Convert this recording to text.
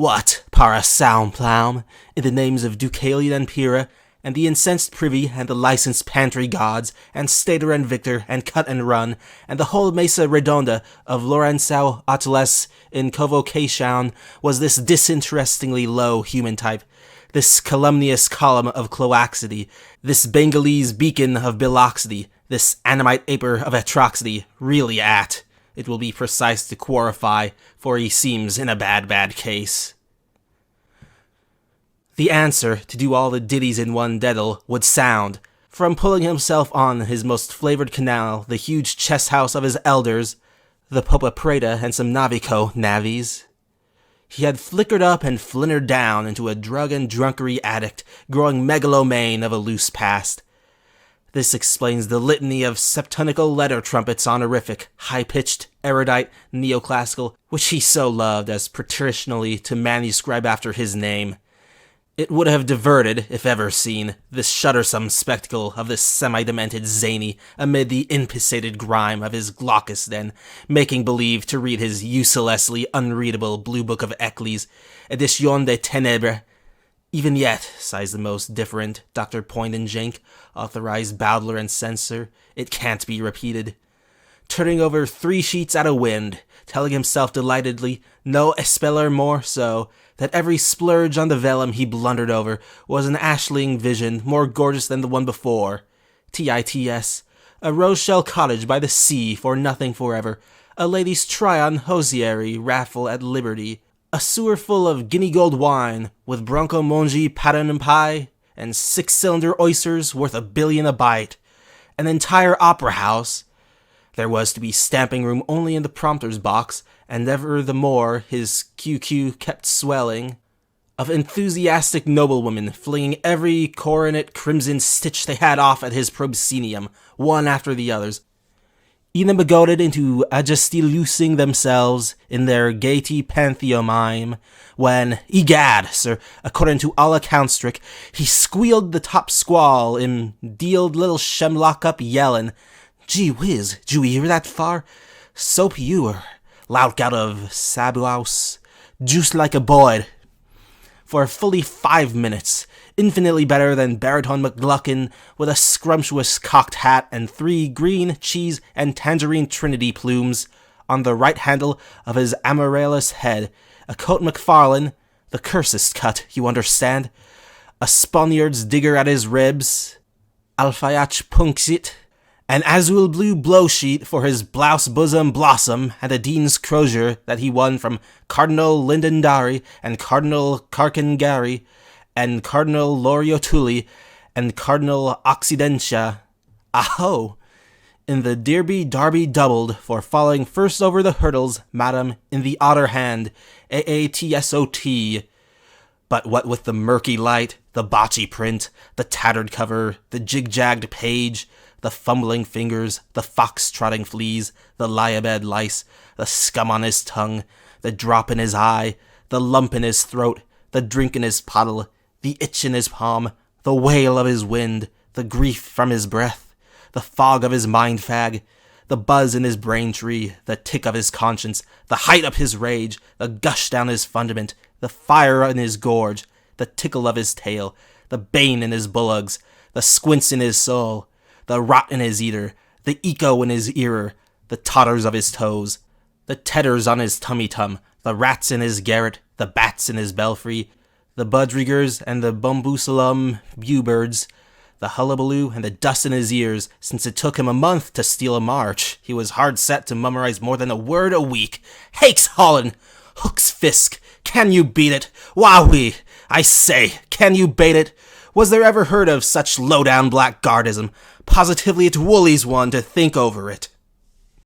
What, para sound ploum, in the names of Deucalion and Pyrrha, and the incensed privy, and the licensed pantry gods, and Stater and Victor, and Cut and Run, and the whole mesa redonda of Lorenzo Atlas in Convocation, was this disinterestingly low human type, this calumnious column of cloaxity, this Bengalese beacon of biloxity, this animite aper of atrocity, really at? It will be precise to qualify, for he seems in a bad case. The answer, to do all the ditties in one deddle, would sound, from pulling himself on his most flavored canal, the huge chess house of his elders, the Popa Preta and some Navico navies. He had flickered up and flintered down into a drug and drunkery addict, growing megalomane of a loose past. This explains the litany of septunical letter trumpets honorific, high-pitched, erudite, neoclassical, which he so loved as patritionally to manuscribe after his name. It would have diverted, if ever seen, this shuddersome spectacle of this semi-demented zany amid the impisated grime of his glaucous den, making believe to read his uselessly unreadable Blue Book of Eccles, Edition de Ténèbres. Even yet, sighs the most different Dr. Poindinjank, authorized bowdler and censor, it can't be repeated. Turning over 3 sheets at a wind, telling himself delightedly, no espeller more so, that every splurge on the vellum he blundered over was an Ashling vision more gorgeous than the one before. Tits, a Rochelle cottage by the sea for nothing forever, a lady's try-on hosiery raffle at Liberty, a sewer full of guinea gold wine, with Bronco Mongi pattern and pie, and 6-cylinder oysters worth $1 billion a bite, an entire opera house. There was to be stamping room only in the prompter's box, and ever the more his QQ kept swelling, of enthusiastic noblewomen flinging every coronet crimson stitch they had off at his proscenium, one after the others, enemagoted into agistilusing themselves in their gaiety pantheomime, when, egad, sir, according to all accounts strict, he squealed the top squall in dealed little Shem lock-up yellin', "Gee whiz, did you hear that far? So pure, lout out of Sabuaus, juiced like a boy." For fully 5 minutes, infinitely better than baritone McGluckin, with a scrumptious cocked hat and 3 green, cheese, and tangerine trinity plumes on the right handle of his amaryllis head, a coat McFarlane, the cursest cut, you understand, a Spaniard's digger at his ribs, Alfayach Punksit, an azul blue blow-sheet for his blouse bosom blossom, and a Dean's crozier that he won from Cardinal Lindendari and Cardinal Carcangari and Cardinal Loriotuli and Cardinal Occidentia. Aho! In the Derby doubled for falling first over the hurdles, madam, in the otter hand, AATSOT. But what with the murky light, the botchy print, the tattered cover, the jig-jagged page, the fumbling fingers, the fox-trotting fleas, the lie-a-bed lice, the scum on his tongue, the drop in his eye, the lump in his throat, the drink in his pottle, the itch in his palm, the wail of his wind, the grief from his breath, the fog of his mind-fag, the buzz in his brain-tree, the tick of his conscience, the height of his rage, the gush down his fundament, the fire in his gorge, the tickle of his tail, the bane in his bullocks, the squints in his soul, the rot in his eater, the echo in his earer, the totters of his toes, the tetters on his tummy-tum, the rats in his garret, the bats in his belfry, the budrigers and the bumbusalum bewbirds, the hullabaloo and the dust in his ears, since it took him a month to steal a march. He was hard set to mummarize more than a word a week. Hakes Holland! Hooks Fisk! Can you beat it? Wowee! I say, can you bait it? Was there ever heard of such low-down blackguardism? Positively it's Wooly's one to think over it.